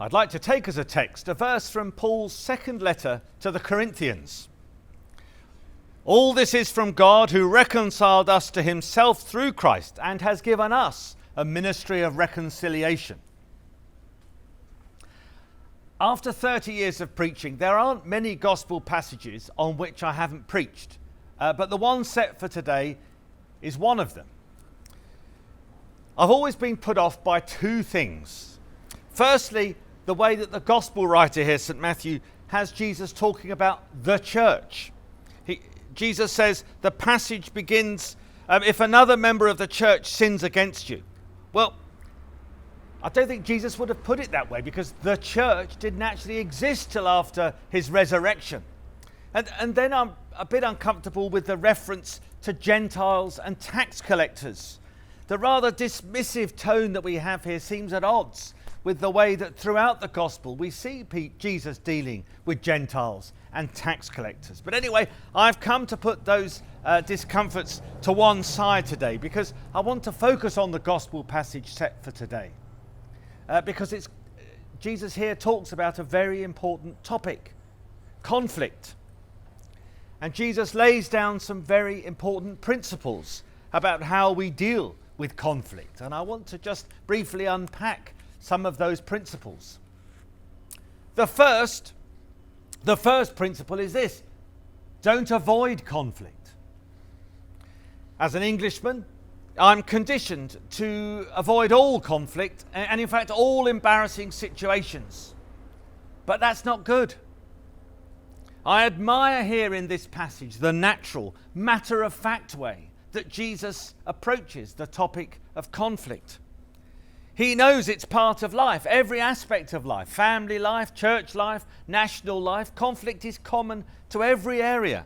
I'd like to take as a text a verse from Paul's second letter to the Corinthians. All this is from God, who reconciled us to himself through Christ and has given us a ministry of reconciliation. After 30 years of preaching, there aren't many gospel passages on which I haven't preached, but the one set for today is one of them. I've always been put off by two things. Firstly, the way that the gospel writer here, St. Matthew, has Jesus talking about the church. Jesus says the passage begins, if another member of the church sins against you. Well, I don't think Jesus would have put it that way, because the church didn't actually exist till after his resurrection. And then I'm a bit uncomfortable with the reference to Gentiles and tax collectors. The rather dismissive tone that we have here seems at odds with the way that throughout the gospel we see Jesus dealing with Gentiles and tax collectors. But anyway, I've come to put those discomforts to one side today, because I want to focus on the gospel passage set for today. Because Jesus here talks about a very important topic, conflict. And Jesus lays down some very important principles about how we deal with conflict. And I want to just briefly unpack some of those principles. The first principle is this: don't avoid conflict. As an Englishman, I'm conditioned to avoid all conflict and in fact all embarrassing situations. But that's not good. I admire here in this passage the natural, matter-of-fact way that Jesus approaches the topic of conflict. He knows it's part of life, every aspect of life, family life, church life, national life. Conflict is common to every area.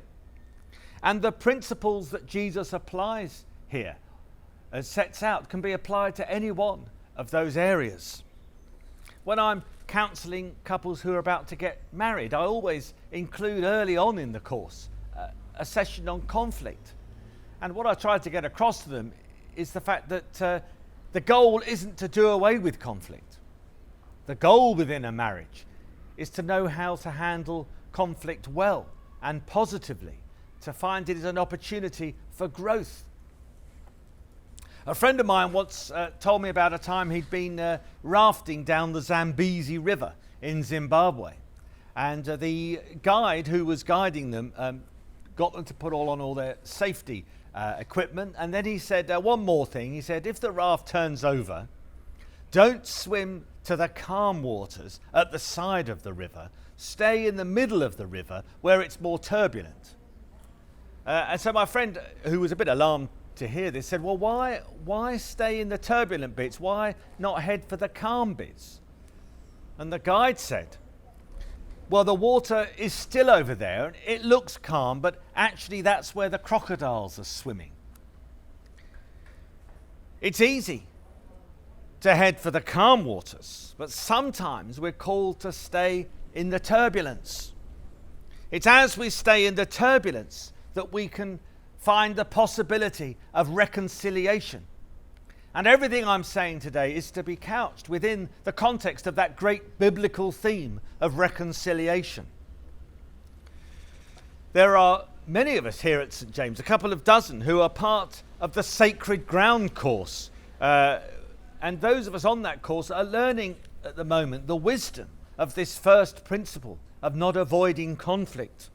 And the principles that Jesus applies here, as sets out, can be applied to any one of those areas. When I'm counselling couples who are about to get married, I always include early on in the course a session on conflict. And what I try to get across to them is the fact that the goal isn't to do away with conflict. The goal within a marriage is to know how to handle conflict well and positively, to find it as an opportunity for growth. A friend of mine once told me about a time he'd been rafting down the Zambezi River in Zimbabwe. And the guide who was guiding them got them to put on all their safety equipment. And then he said one more thing. He said, if the raft turns over, don't swim to the calm waters at the side of the river. Stay in the middle of the river where it's more turbulent. And so my friend, who was a bit alarmed to hear this, said, well, why stay in the turbulent bits? Why not head for the calm bits? And the guide said, well, the water is still over there. It looks calm, but actually that's where the crocodiles are swimming. It's easy to head for the calm waters, but sometimes we're called to stay in the turbulence. It's as we stay in the turbulence that we can find the possibility of reconciliation. And everything I'm saying today is to be couched within the context of that great biblical theme of reconciliation. There are many of us here at St. James, a couple of dozen, who are part of the Sacred Ground course. And those of us on that course are learning at the moment the wisdom of this first principle of not avoiding conflict.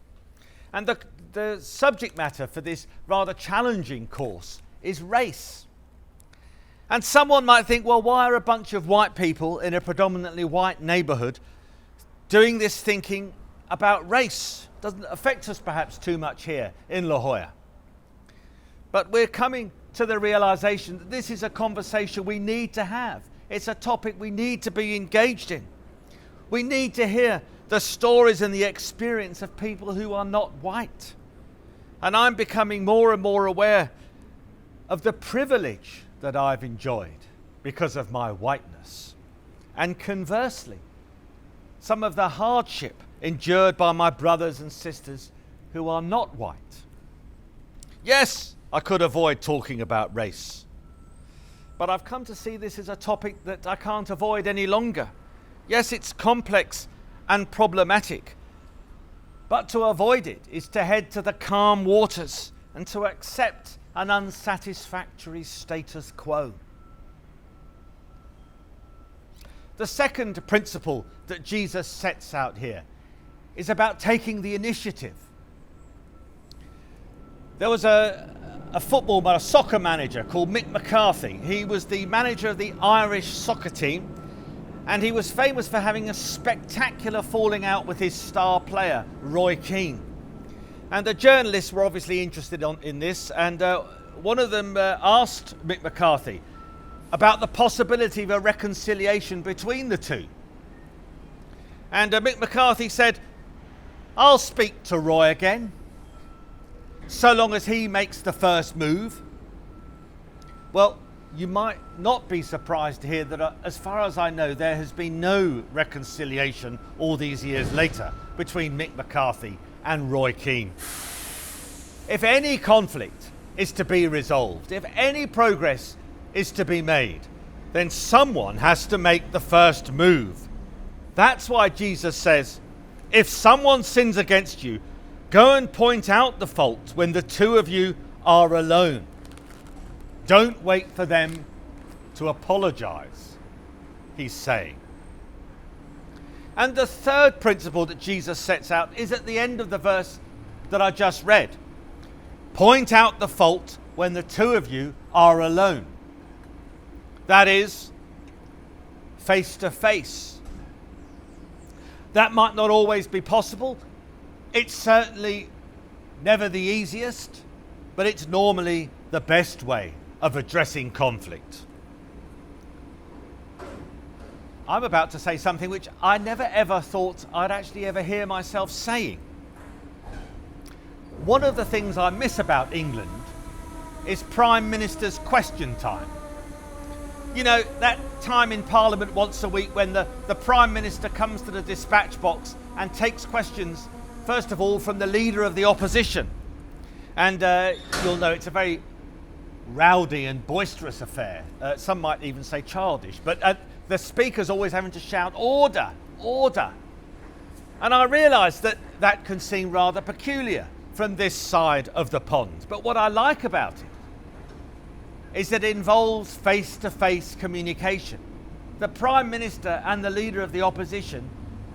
And the subject matter for this rather challenging course is race. And someone might think, well, why are a bunch of white people in a predominantly white neighbourhood doing this thinking about race? Doesn't affect us perhaps too much here in La Jolla. But we're coming to the realisation that this is a conversation we need to have. It's a topic we need to be engaged in. We need to hear the stories and the experience of people who are not white. And I'm becoming more and more aware of the privilege that I've enjoyed because of my whiteness. And conversely, some of the hardship endured by my brothers and sisters who are not white. Yes, I could avoid talking about race, but I've come to see this as a topic that I can't avoid any longer, Yes, it's complex and problematic, but to avoid it is to head to the calm waters and to accept an unsatisfactory status quo. The second principle that Jesus sets out here is about taking the initiative. There was a soccer manager called Mick McCarthy. He was the manager of the Irish soccer team, and he was famous for having a spectacular falling out with his star player, Roy Keane. And the journalists were obviously interested in this, and one of them asked Mick McCarthy about the possibility of a reconciliation between the two. And Mick McCarthy said, "I'll speak to Roy again, so long as he makes the first move." Well, you might not be surprised to hear that, as far as I know, there has been no reconciliation all these years later between Mick McCarthy and Roy Keane. If any conflict is to be resolved, if any progress is to be made, then someone has to make the first move. That's why Jesus says, if someone sins against you, go and point out the fault when the two of you are alone. Don't wait for them to apologize, he's saying. And the third principle that Jesus sets out is at the end of the verse that I just read. Point out the fault when the two of you are alone. That is, face to face. That might not always be possible. It's certainly never the easiest, but it's normally the best way of addressing conflict. I'm about to say something which I never ever thought I'd actually ever hear myself saying. One of the things I miss about England is Prime Minister's question time. You know, that time in Parliament once a week when the Prime Minister comes to the dispatch box and takes questions, first of all, from the Leader of the Opposition. And you'll know it's a very rowdy and boisterous affair. Some might even say childish. But the Speaker's always having to shout, "Order, order." And I realise that that can seem rather peculiar from this side of the pond. But what I like about it is that it involves face-to-face communication. The Prime Minister and the Leader of the Opposition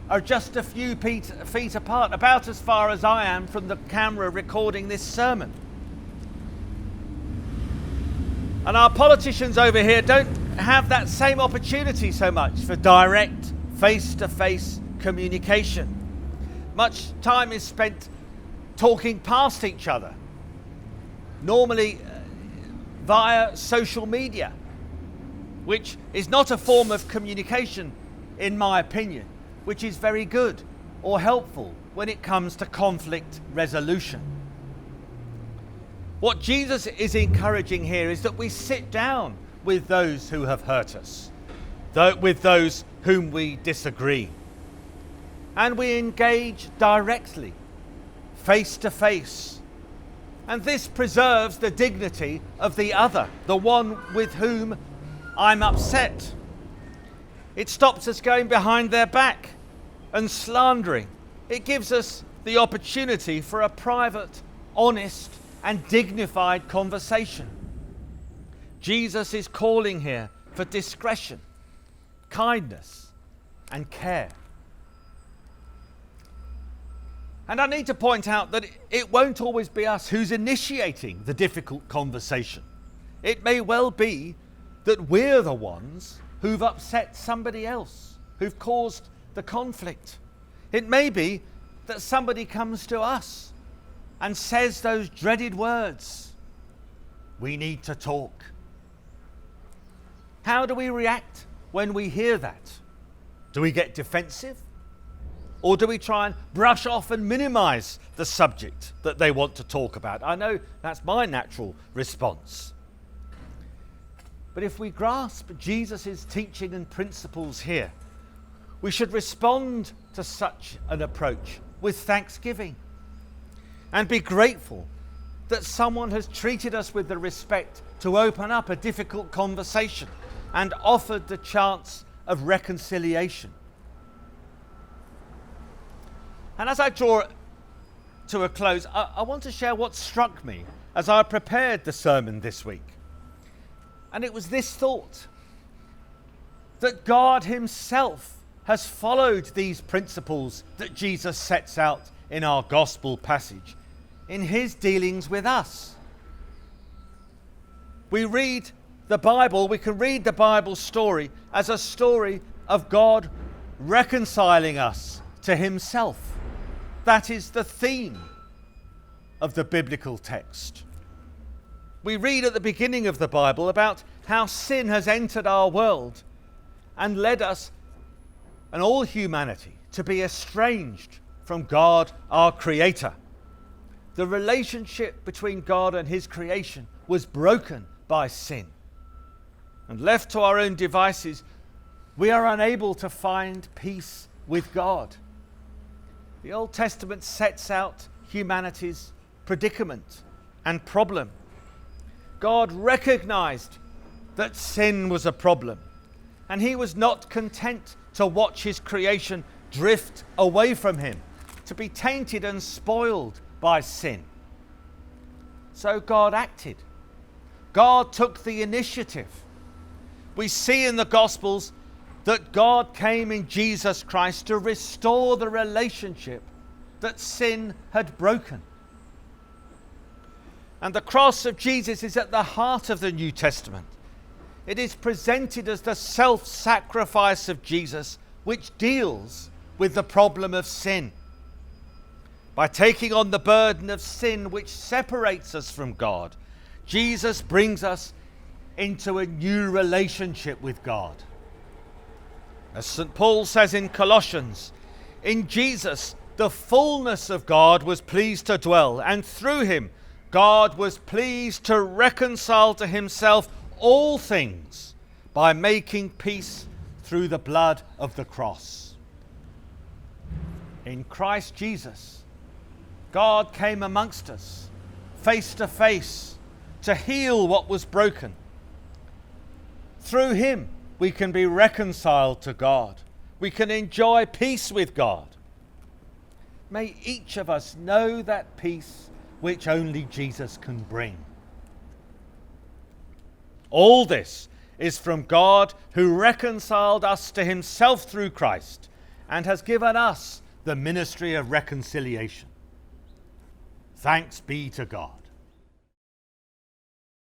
are just a few feet apart, about as far as I am from the camera recording this sermon. And our politicians over here don't have that same opportunity so much for direct face-to-face communication. Much time is spent talking past each other, normally via social media, which is not a form of communication, in my opinion, which is very good or helpful when it comes to conflict resolution. What Jesus is encouraging here is that we sit down with those who have hurt us, with those whom we disagree, and we engage directly, face to face. And this preserves the dignity of the other, the one with whom I'm upset. It stops us going behind their back and slandering. It gives us the opportunity for a private, honest, and dignified conversation. Jesus is calling here for discretion, kindness, and care. And I need to point out that it won't always be us who's initiating the difficult conversation. It may well be that we're the ones who've upset somebody else, who've caused the conflict. It may be that somebody comes to us and says those dreaded words, "We need to talk." How do we react when we hear that? Do we get defensive? Or do we try and brush off and minimize the subject that they want to talk about? I know that's my natural response. But if we grasp Jesus' teaching and principles here, we should respond to such an approach with thanksgiving and be grateful that someone has treated us with the respect to open up a difficult conversation and offered the chance of reconciliation. And as I draw to a close, I want to share what struck me as I prepared the sermon this week. And it was this thought, that God himself has followed these principles that Jesus sets out in our gospel passage in his dealings with us. We can read the Bible story as a story of God reconciling us to himself. That is the theme of the biblical text. We read at the beginning of the Bible about how sin has entered our world and led us and all humanity to be estranged from God, our Creator. The relationship between God and his creation was broken by sin. And left to our own devices, we are unable to find peace with God. The Old Testament sets out humanity's predicament and problem. God recognized that sin was a problem, and he was not content to watch his creation drift away from him, to be tainted and spoiled by sin. So God acted. God took the initiative. We see in the Gospels that God came in Jesus Christ to restore the relationship that sin had broken. And the cross of Jesus is at the heart of the New Testament. It is presented as the self-sacrifice of Jesus, which deals with the problem of sin. By taking on the burden of sin which separates us from God, Jesus brings us into a new relationship with God. As St. Paul says in Colossians, in Jesus the fullness of God was pleased to dwell, and through him God was pleased to reconcile to himself all things by making peace through the blood of the cross. In Christ Jesus, God came amongst us, face to face, to heal what was broken. Through him, we can be reconciled to God. We can enjoy peace with God. May each of us know that peace which only Jesus can bring. All this is from God, who reconciled us to himself through Christ and has given us the ministry of reconciliation. Thanks be to God.